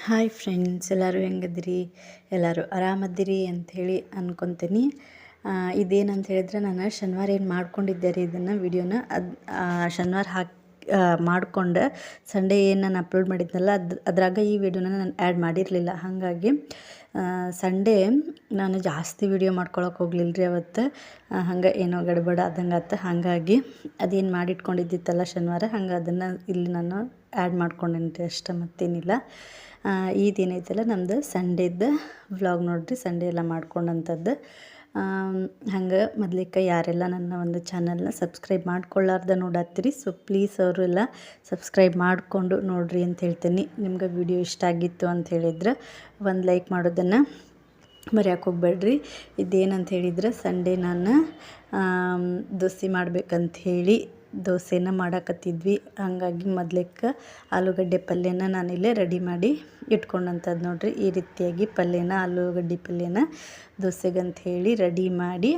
Hi friends, ಎಲ್ಲರೂ ಹೆಂಗದಿರಿ? ಎಲ್ಲರೂ ಆರಾಮದಿರಿ ಅಂಥೇಳಿ ಅಂದ್ಕೊತೀನಿ. ಇದೇನಂತ ಹೇಳಿದ್ರೆ, ನಾನು ಶನಿವಾರ ಏನು ಮಾಡ್ಕೊಂಡಿದ್ದೆ ರೀ ಇದನ್ನು ವಿಡಿಯೋನ ಶನಿವಾರ ಮಾಡಿಕೊಂಡು ಸಂಡೇ ಏನು ನಾನು ಅಪ್ಲೋಡ್ ಮಾಡಿದ್ನಲ್ಲ ಅದ್ರಾಗ ಈ ವಿಡಿಯೋನ ನಾನು ಆ್ಯಡ್ ಮಾಡಿರಲಿಲ್ಲ. ಹಾಗಾಗಿ ಸಂಡೇ ನಾನು ಜಾಸ್ತಿ ವಿಡಿಯೋ ಮಾಡ್ಕೊಳಕ್ಕೆ ಹೋಗ್ಲಿಲ್ಲ ರೀ ಅವತ್ತು. ಹಂಗೆ ಏನೋ ಗಡ್ಬಡ ಆದಂಗೆ ಆಯ್ತು. ಹಾಗಾಗಿ ಅದೇನು ಮಾಡಿಟ್ಕೊಂಡಿದ್ದಿತ್ತಲ್ಲ ಶನಿವಾರ, ಹಂಗೆ ಅದನ್ನು ಇಲ್ಲಿ ನಾನು ಆ್ಯಡ್ ಮಾಡ್ಕೊಂಡೇನಿ ಅಷ್ಟೇ, ಮತ್ತೇನಿಲ್ಲ. ಇದೇನೈತಲ್ಲ ನಮ್ಮದು ಸಂಡೇದು ವ್ಲಾಗ್ ನೋಡಿರಿ, ಸಂಡೇ ಎಲ್ಲ ಮಾಡ್ಕೊಂಡಂಥದ್ದು. ಹಂಗೆ ಮೊದಲಿಗೆ ಯಾರೆಲ್ಲ ನನ್ನ ಒಂದು ಚಾನಲ್ನ ಸಬ್ಸ್ಕ್ರೈಬ್ ಮಾಡ್ಕೊಳ್ಳಾರ್ದ ನೋಡತ್ತೀರಿ, ಸೊ ಪ್ಲೀಸ್ ಅವರೆಲ್ಲ ಸಬ್ಸ್ಕ್ರೈಬ್ ಮಾಡಿಕೊಂಡು ನೋಡಿರಿ ಅಂತ ಹೇಳ್ತೀನಿ. ನಿಮ್ಗೆ ವಿಡಿಯೋ ಇಷ್ಟ ಆಗಿತ್ತು ಅಂತ ಹೇಳಿದ್ರೆ ಒಂದು ಲೈಕ್ ಮಾಡೋದನ್ನು ಮರೆಯೋಕೆ ಹೋಗ್ಬೇಡ್ರಿ. ಇದೇನಂತ ಹೇಳಿದ್ರೆ, ಸಂಡೇ ನಾನು ದೋಸೆ ಮಾಡ್ಬೇಕಂತ ಹೇಳಿ ದೋಸೆನ ಮಾಡಾಕತ್ತಿದ್ವಿ. ಹಾಗಾಗಿ ಮೊದಲಿಗೆ ಆಲೂಗಡ್ಡೆ ಪಲ್ಯನ ನಾನಿಲ್ಲೇ ರೆಡಿ ಮಾಡಿ ಇಟ್ಕೊಂಡಂಥದ್ದು ನೋಡಿರಿ. ಈ ರೀತಿಯಾಗಿ ಆಲೂಗಡ್ಡೆ ಪಲ್ಯನ ದೋಸೆಗಂತ ಹೇಳಿ ರೆಡಿ ಮಾಡಿ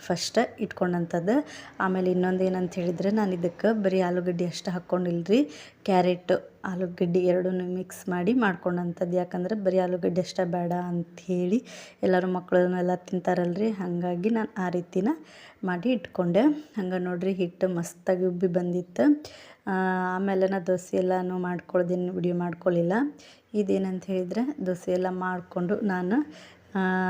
ಫಸ್ಟ್ ಇಟ್ಕೊಂಡಂಥದ್ದು. ಆಮೇಲೆ ಇನ್ನೊಂದು ಏನಂತ ಹೇಳಿದರೆ, ನಾನು ಇದಕ್ಕೆ ಬರೀ ಆಲೂಗಡ್ಡೆ ಅಷ್ಟು ಹಾಕ್ಕೊಂಡಿಲ್ರಿ, ಕ್ಯಾರೆಟ್ ಆಲೂಗಡ್ಡೆ ಎರಡೂ ಮಿಕ್ಸ್ ಮಾಡಿ ಮಾಡ್ಕೊಂಡಂಥದ್ದು. ಯಾಕಂದ್ರೆ ಬರೀ ಆಲೂಗಡ್ಡೆ ಅಷ್ಟೇ ಬೇಡ ಅಂಥೇಳಿ ಎಲ್ಲರೂ ಮಕ್ಕಳನ್ನೆಲ್ಲ ತಿಂತಾರಲ್ರಿ, ಹಾಗಾಗಿ ನಾನು ಆ ರೀತಿನ ಮಾಡಿ ಇಟ್ಕೊಂಡೆ. ಹಂಗೆ ನೋಡಿರಿ, ಹಿಟ್ಟು ಮಸ್ತಾಗಿ ಉಬ್ಬಿ ಬಂದಿತ್ತು. ಆಮೇಲೆ ನಾನು ದೋಸೆ ಎಲ್ಲನೂ ಮಾಡ್ಕೊಳ್ದೇನು ವಿಡಿಯೋ ಮಾಡ್ಕೊಳ್ಳಿಲ್ಲ. ಇದೇನಂತ ಹೇಳಿದರೆ, ದೋಸೆ ಎಲ್ಲ ಮಾಡಿಕೊಂಡು ನಾನು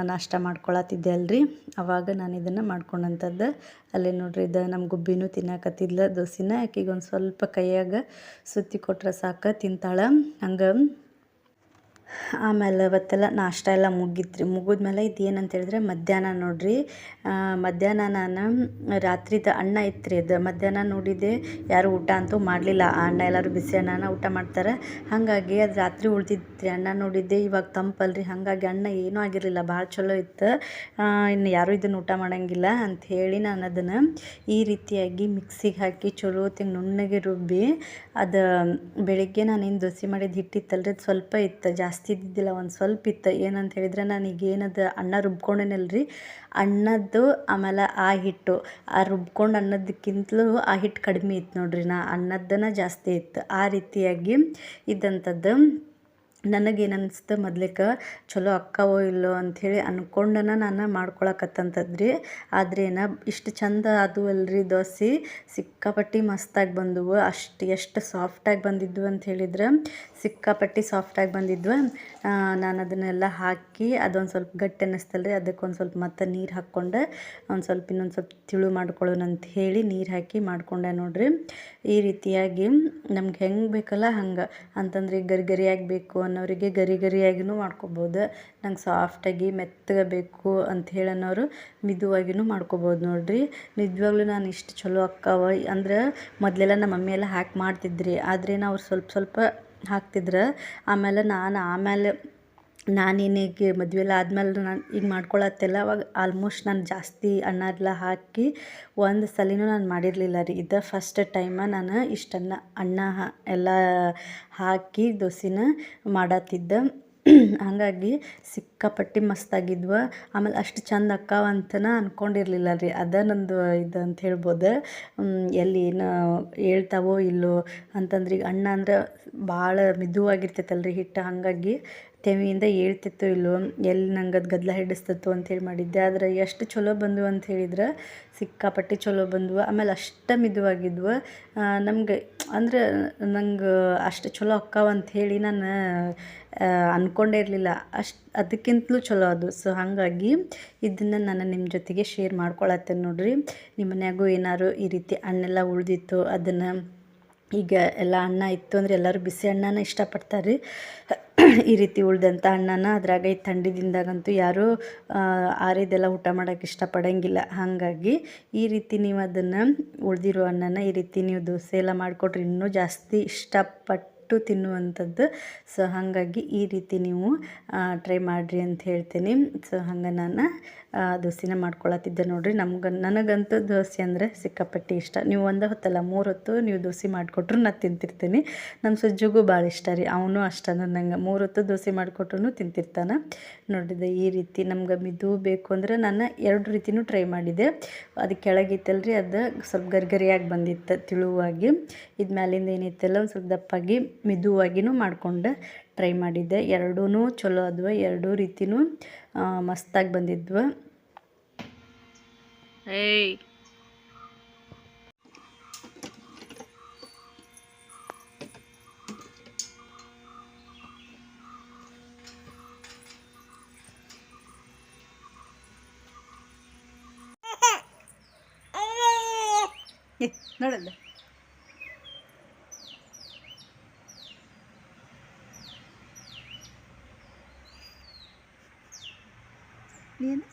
ನಾಷ್ಟ ಮಾಡ್ಕೊಳತ್ತಿದ್ದೆ ಅಲ್ರಿ, ಆವಾಗ ನಾನು ಇದನ್ನು ಮಾಡ್ಕೊಂಡಂಥದ್ದು. ಅಲ್ಲೇ ನೋಡ್ರಿ, ಇದು ನಮ್ಮ ಗುಬ್ಬಿನೂ ತಿನ್ನಕತ್ತಿದ್ಲ ದೋಸೆನ. ಆಕೆಗೆ ಒಂದು ಸ್ವಲ್ಪ ಕೈಯಾಗ ಸುತ್ತಿ ಕೊಟ್ರೆ ಸಾಕು ತಿಂತಾಳೆ. ಹಂಗೆ ಆಮೇಲೆ ಅವತ್ತೆಲ್ಲ ನಾಷ್ಟ ಎಲ್ಲ ಮುಗಿದ್ಮೇಲೆ ಇದು ಏನಂತ ಹೇಳಿದ್ರೆ, ಮಧ್ಯಾಹ್ನ ನೋಡ್ರಿ, ಮಧ್ಯಾಹ್ನ ನಾನು ರಾತ್ರಿದ ಅನ್ನ ಇತ್ತು ರೀ. ಅದು ಮಧ್ಯಾಹ್ನ ನೋಡಿದ್ದೆ, ಯಾರು ಊಟ ಅಂತೂ ಮಾಡಲಿಲ್ಲ. ಅನ್ನ ಎಲ್ಲರೂ ಬಿಸಿ ಅನ್ನನ ಊಟ ಮಾಡ್ತಾರೆ. ಹಾಗಾಗಿ ಅದು ರಾತ್ರಿ ಉಳ್ದಿತ್ತು ಅನ್ನ ನೋಡಿದ್ದೆ. ಇವಾಗ ತಂಪಲ್ರಿ, ಹಾಗಾಗಿ ಅನ್ನ ಏನೂ ಆಗಿರಲಿಲ್ಲ, ಭಾಳ ಚಲೋ ಇತ್ತು. ಇನ್ನು ಯಾರೂ ಇದನ್ನು ಊಟ ಮಾಡೋಂಗಿಲ್ಲ ಅಂಥೇಳಿ ನಾನು ಅದನ್ನು ಈ ರೀತಿಯಾಗಿ ಮಿಕ್ಸಿಗೆ ಹಾಕಿ ಚಲೋ ಹೊತ್ತಿಗೆ ನುಣ್ಣಗೆ ರುಬ್ಬಿ, ಅದು ಬೆಳಿಗ್ಗೆ ನಾನೇನು ದೋಸೆ ಮಾಡಿದ ಹಿಟ್ಟಿತ್ತಲ್ರಿ, ಅದು ಸ್ವಲ್ಪ ಇತ್ತು, ಜಾಸ್ತಿ ಇದ್ದಿದ್ದಿಲ್ಲ, ಒಂದು ಸ್ವಲ್ಪ ಇತ್ತು. ಏನಂತ ಹೇಳಿದ್ರೆ, ನಾನೀಗೇನದು ಅನ್ನ ರುಬ್ಕೊಂಡೇನಲ್ರಿ, ಅನ್ನದ್ದು ಆಮೇಲೆ ಆ ಹಿಟ್ಟು ರುಬ್ಕೊಂಡು ಅನ್ನೋದಕ್ಕಿಂತಲೂ ಆ ಹಿಟ್ಟು ಕಡಿಮೆ ಇತ್ತು ನೋಡ್ರಿ, ಅನ್ನದ್ದನ ಜಾಸ್ತಿ ಇತ್ತು. ಆ ರೀತಿಯಾಗಿ ಇದ್ದಂಥದ್ದು. ನನಗೇನನ್ನಿಸ್ತು, ಮೊದ್ಲಿಗೆ ಚಲೋ ಅಕ್ಕಾವೋ ಇಲ್ಲೋ ಅಂಥೇಳಿ ಅಂದ್ಕೊಂಡನ ನಾನು ಮಾಡ್ಕೊಳಕತ್ತಂತದ್ರಿ. ಆದರೆ ಇಷ್ಟು ಚಂದ ಅದು ಅಲ್ರಿ ದೋಸೆ, ಸಿಕ್ಕಾಪಟ್ಟಿ ಮಸ್ತಾಗಿ ಬಂದವು. ಎಷ್ಟು ಸಾಫ್ಟಾಗಿ ಬಂದಿದ್ವು ಅಂತ ಹೇಳಿದ್ರೆ ಸಿಕ್ಕಾಪಟ್ಟಿ ಸಾಫ್ಟಾಗಿ ಬಂದಿದ್ವು. ನಾನು ಅದನ್ನೆಲ್ಲ ಹಾಕಿ ಅದೊಂದು ಸ್ವಲ್ಪ ಗಟ್ಟಿ ಅನ್ನಿಸ್ತಲ್ರಿ, ಅದಕ್ಕೊಂದು ಸ್ವಲ್ಪ ಮತ್ತೆ ನೀರು ಹಾಕ್ಕೊಂಡು ಇನ್ನೊಂದು ಸ್ವಲ್ಪ ತಿಳು ಮಾಡ್ಕೊಳ್ಳೋಣ ಅಂತ ಹೇಳಿ ನೀರು ಹಾಕಿ ಮಾಡ್ಕೊಂಡೆ ನೋಡ್ರಿ. ಈ ರೀತಿಯಾಗಿ ನಮ್ಗೆ ಹೆಂಗೆ ಬೇಕಲ್ಲ ಹಂಗೆ, ಅಂತಂದ್ರೆ ಗರಿಗರಿಯಾಗಿ ಬೇಕು ಅನ್ನೋರಿಗೆ ಗರಿಗರಿಯಾಗಿನೂ ಮಾಡ್ಕೊಬೋದು. ನಂಗೆ ಸಾಫ್ಟಾಗಿ ಮೆತ್ತಗೆ ಬೇಕು ಅಂತ ಹೇಳೋನವರು ಮಿದುವಾಗಿನೂ ಮಾಡ್ಕೊಬೋದು ನೋಡ್ರಿ. ನಿಜವಾಗ್ಲೂ ನಾನು ಇಷ್ಟು ಚಲೋ ಅಕ್ಕಾವ ಅಂದ್ರೆ, ಮೊದಲೆಲ್ಲ ನಮ್ಮ ಮಮ್ಮಿ ಎಲ್ಲ ಹಾಕಿ ಮಾಡ್ತಿದ್ರಿ, ಆದರೆ ಅವ್ರು ಸ್ವಲ್ಪ ಸ್ವಲ್ಪ ಹಾಕ್ತಿದ್ರು. ಆಮೇಲೆ ನಾನೇನೀಗ ಮದುವೆ ಎಲ್ಲ ಆದಮೇಲೆ ನಾನು ಈಗ ಮಾಡ್ಕೊಳತ್ತೆಲ್ಲ, ಅವಾಗ ಆಲ್ಮೋಸ್ಟ್ ನಾನು ಜಾಸ್ತಿ ಅನ್ನ ಎಲ್ಲ ಹಾಕಿ ಒಂದು ಸಲಿನೂ ನಾನು ಮಾಡಿರಲಿಲ್ಲ ರೀ. ಇದು ಫಸ್ಟ್ ಟೈಮ ನಾನು ಇಷ್ಟನ್ನು ಅನ್ನ ಎಲ್ಲ ಹಾಕಿ ದೋಸೆನ ಮಾಡತ್ತಿದ್ದೆ. ಹಾಗಾಗಿ ಸಿಕ್ಕಾಪಟ್ಟಿ ಮಸ್ತಾಗಿದ್ವು. ಆಮೇಲೆ ಅಷ್ಟು ಚಂದ ಅಕ್ಕಾವಂತನ ಅಂದ್ಕೊಂಡಿರಲಿಲ್ಲ ರೀ. ಅದ ನಂದು ಇದು ಅಂತ ಹೇಳ್ಬೋದು. ಎಲ್ಲಿ ಏನು ಹೇಳ್ತಾವೋ ಇಲ್ಲೋ ಅಂತಂದ್ರೆ, ಈಗ ಅನ್ನ ಅಂದ್ರೆ ಭಾಳ ಮಿದುವಾಗಿರ್ತೈತಲ್ರಿ ಹಿಟ್ಟು, ಹಾಗಾಗಿ ತೆವಿಯಿಂದ ಹೇಳ್ತಿತ್ತೋ ಇಲ್ಲೋ, ಎಲ್ಲಿ ನಂಗೆ ಅದು ಗದ್ದಲ ಹಿಡಿಸ್ತಿತ್ತು ಅಂಥೇಳಿ ಮಾಡಿದ್ದೆ. ಆದರೆ ಎಷ್ಟು ಚಲೋ ಬಂದವು ಅಂತ ಹೇಳಿದ್ರೆ ಸಿಕ್ಕಾಪಟ್ಟಿ ಚಲೋ ಬಂದವು. ಆಮೇಲೆ ಅಷ್ಟು ಮಿದುವಾಗಿದ್ವು. ನಮ್ಗೆ ಅಂದ್ರೆ ನಂಗೆ ಅಷ್ಟು ಚಲೋ ಅಕ್ಕಾವ ಅಂಥೇಳಿ ನಾನು ಅಂದ್ಕೊಂಡೇ ಇರಲಿಲ್ಲ. ಅದಕ್ಕಿಂತಲೂ ಚಲೋ ಅದು. ಸೊ ಹಾಗಾಗಿ ಇದನ್ನು ನಾನು ನಿಮ್ಮ ಜೊತೆಗೆ ಶೇರ್ ಮಾಡ್ಕೊಳತ್ತೇನೆ ನೋಡ್ರಿ. ನಿಮ್ಮ ಮನ್ಯಾಗೂ ಏನಾದ್ರು ಈ ರೀತಿ ಹಣ್ಣೆಲ್ಲ ಉಳಿದಿತ್ತು, ಅದನ್ನು ಈಗ ಎಲ್ಲ ಅನ್ನ ಇತ್ತು ಅಂದರೆ ಎಲ್ಲರೂ ಬಿಸಿ ಅನ್ನನ ಇಷ್ಟಪಡ್ತಾರೆ ರೀ. ಈ ರೀತಿ ಉಳ್ದಂಥ ಅಣ್ಣನ ಅದ್ರಾಗ ಈ ಥಂಡಿ ದಿನದಾಗಂತೂ ಯಾರೂ ಆರಿದೆಲ್ಲ ಊಟ ಮಾಡೋಕ್ಕೆ ಇಷ್ಟಪಡೋಂಗಿಲ್ಲ. ಹಾಗಾಗಿ ಈ ರೀತಿ ನೀವು ಅದನ್ನು ಉಳಿದಿರೋ ಅನ್ನನ ಈ ರೀತಿ ನೀವು ದೋಸೆ ಎಲ್ಲ ಮಾಡಿಕೊಟ್ರೆ ಇನ್ನೂ ಜಾಸ್ತಿ ಇಷ್ಟಪಟ್ಟು ತಿನ್ನುವಂಥದ್ದು. ಸೊ ಹಾಗಾಗಿ ಈ ರೀತಿ ನೀವು ಟ್ರೈ ಮಾಡಿರಿ ಅಂತ ಹೇಳ್ತೀನಿ. ಸೊ ಹಂಗೆ ನಾನು ದೋಸೆನ ಮಾಡ್ಕೊಳತ್ತಿದ್ದೆ ನೋಡ್ರಿ. ನನಗಂತೂ ದೋಸೆ ಅಂದರೆ ಸಿಕ್ಕಾಪಟ್ಟಿ ಇಷ್ಟ. ನೀವು ಒಂದು ಹೊತ್ತಲ್ಲ 3 ಹೊತ್ತು ನೀವು ದೋಸೆ ಮಾಡಿಕೊಟ್ರು ನಾನು ತಿಂತಿರ್ತೀನಿ. ನಮ್ಮ ಸುಜ್ಜಿಗೂ ಭಾಳ ಇಷ್ಟ ರೀ, ಅವನು ಅಷ್ಟ ನಂಗೆ 3 ಹೊತ್ತು ದೋಸೆ ಮಾಡಿಕೊಟ್ರು ತಿಂತಿರ್ತಾನೆ ನೋಡಿದೆ. ಈ ರೀತಿ ನಮ್ಗೆ ಮಿದು ಬೇಕು ಅಂದರೆ ನಾನು 2 ರೀತಿಯೂ ಟ್ರೈ ಮಾಡಿದೆ. ಅದು ಕೆಳಗಿತ್ತಲ್ರಿ, ಅದು ಸ್ವಲ್ಪ ಗರಿಗರಿಯಾಗಿ ಬಂದಿತ್ತು ತಿಳುವಾಗಿ. ಇದು ಮ್ಯಾಲಿಂದ ಏನಿತ್ತಲ್ಲ ಒಂದು ಸ್ವಲ್ಪ ದಪ್ಪಾಗಿ ಮಿದುವಾಗಿನೂ ಮಾಡ್ಕೊಂಡು ಟ್ರೈ ಮಾಡಿದ್ದೆ. ಎರಡೂ ಚಲೋ ಆದ್ವು, ಎರಡೂ ರೀತಿಯೂ ಮಸ್ತಾಗಿ ಬಂದಿದ್ವು. ಏಯ್ ನೋಡಲ್ಲ ನೀನು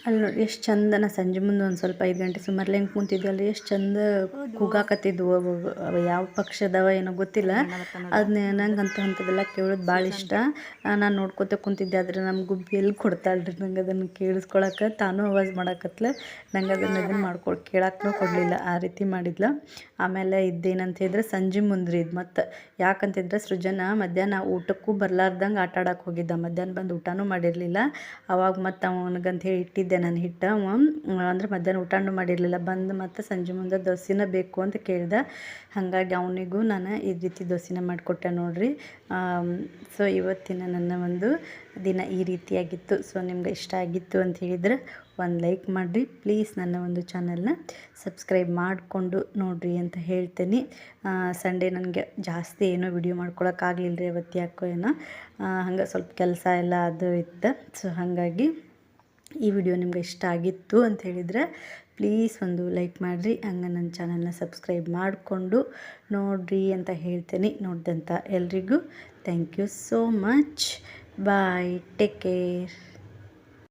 ಅಲ್ಲಿ ನೋಡಿ ಎಷ್ಟು ಚಂದ. ನಾ ಸಂಜೆ ಮುಂದೆ ಒಂದು ಸ್ವಲ್ಪ 5 ಗಂಟೆ ಸುಮಾರು ಹೆಂಗೆ ಕುಂತಿದ್ವಲ್ಲ, ಎಷ್ಟು ಚಂದ ಕೂಗಾಕತ್ತಿದ್ವು. ಅವು ಯಾವ ಪಕ್ಷದವ ಏನೋ ಗೊತ್ತಿಲ್ಲ. ಅದನ್ನ ನಂಗೆ ಅಂಥದ್ದೆಲ್ಲ ಕೇಳೋದು ಭಾಳ ಇಷ್ಟ. ನಾನು ನೋಡ್ಕೊತ ಕುಂತಿದ್ದೆ. ಆದರೆ ನಮ್ಮ ಗುಬ್ಬಿ ಎಲ್ಲಿ ಕೊಡ್ತಾಳ್ರಿ ನಂಗೆ ಅದನ್ನು ಕೇಳಿಸ್ಕೊಳಕ್ಕೆ. ತಾನೂ ಆವಾಜ್ ಮಾಡಾಕತ್ಲ. ನಂಗೆ ಇದನ್ನು ಕೇಳಕ್ಕೂ ಕೊಡಲಿಲ್ಲ, ಆ ರೀತಿ ಮಾಡಿದ್ಲ. ಆಮೇಲೆ ಇದ್ದೇನಂತ ಹೇಳಿದ್ರೆ ಸಂಜೆ ಮುಂದ್ರಿ ಇದು. ಮತ್ತು ಯಾಕಂತಿದ್ರೆ ಸೃಜನ ಮಧ್ಯಾಹ್ನ ಊಟಕ್ಕೂ ಬರ್ಲಾರ್ದಂಗೆ ಆಟ ಆಡಕ್ಕೆ ಹೋಗಿದ್ದ. ಮಧ್ಯಾಹ್ನ ಬಂದು ಊಟನೂ ಮಾಡಿರಲಿಲ್ಲ. ಅವಾಗ ಮತ್ತು ಅವನಿಗಂತ ಹೇಳಿ ಇಟ್ಟಿದ್ದೆ ನಾನು ಹಿಟ್ಟು. ಅಂದರೆ ಮಧ್ಯಾಹ್ನ ಊಟನೂ ಮಾಡಿರಲಿಲ್ಲ. ಬಂದು ಮತ್ತು ಸಂಜೆ ಮುಂದೆ ದೋಸೆನ ಬೇಕು ಅಂತ ಕೇಳ್ದೆ. ಹಾಗಾಗಿ ಅವನಿಗೂ ನಾನು ಈ ರೀತಿ ದೋಸೆನ ಮಾಡಿಕೊಟ್ಟೆ ನೋಡಿರಿ. ಸೊ ಇವತ್ತಿನ ನನ್ನ ಒಂದು ದಿನ ಈ ರೀತಿಯಾಗಿತ್ತು. ಸೊ ನಿಮ್ಗೆ ಇಷ್ಟ ಆಗಿತ್ತು ಅಂತ ಹೇಳಿದ್ರೆ ಒಂದು ಲೈಕ್ ಮಾಡಿರಿ ಪ್ಲೀಸ್. ನನ್ನ ಒಂದು ಚಾನಲ್ನ ಸಬ್ಸ್ಕ್ರೈಬ್ ಮಾಡಿಕೊಂಡು ನೋಡಿರಿ ಅಂತ ಹೇಳ್ತೀನಿ. ಸಂಡೇ ನನಗೆ ಜಾಸ್ತಿ ಏನೋ ವಿಡಿಯೋ ಮಾಡ್ಕೊಳಕ್ಕಾಗಲಿಲ್ಲ ರೀ ಅವತ್ತು, ಯಾಕೋ ಏನೋ ಹಂಗೆ ಸ್ವಲ್ಪ ಕೆಲಸ ಎಲ್ಲ ಅದು ಇತ್ತು. ಸೊ ಹಾಗಾಗಿ ಈ ವಿಡಿಯೋ ನಿಮ್ಗೆ ಇಷ್ಟ ಆಗಿತ್ತು ಅಂತ ಹೇಳಿದರೆ ಪ್ಲೀಸ್ ಒಂದು ಲೈಕ್ ಮಾಡಿರಿ. ಹಂಗೆ ನನ್ನ ಚಾನಲ್ನ ಸಬ್ಸ್ಕ್ರೈಬ್ ಮಾಡಿಕೊಂಡು ನೋಡಿರಿ ಅಂತ ಹೇಳ್ತೀನಿ. ನೋಡಿದಂಥ ಎಲ್ರಿಗೂ thank you so much. Bye, take care.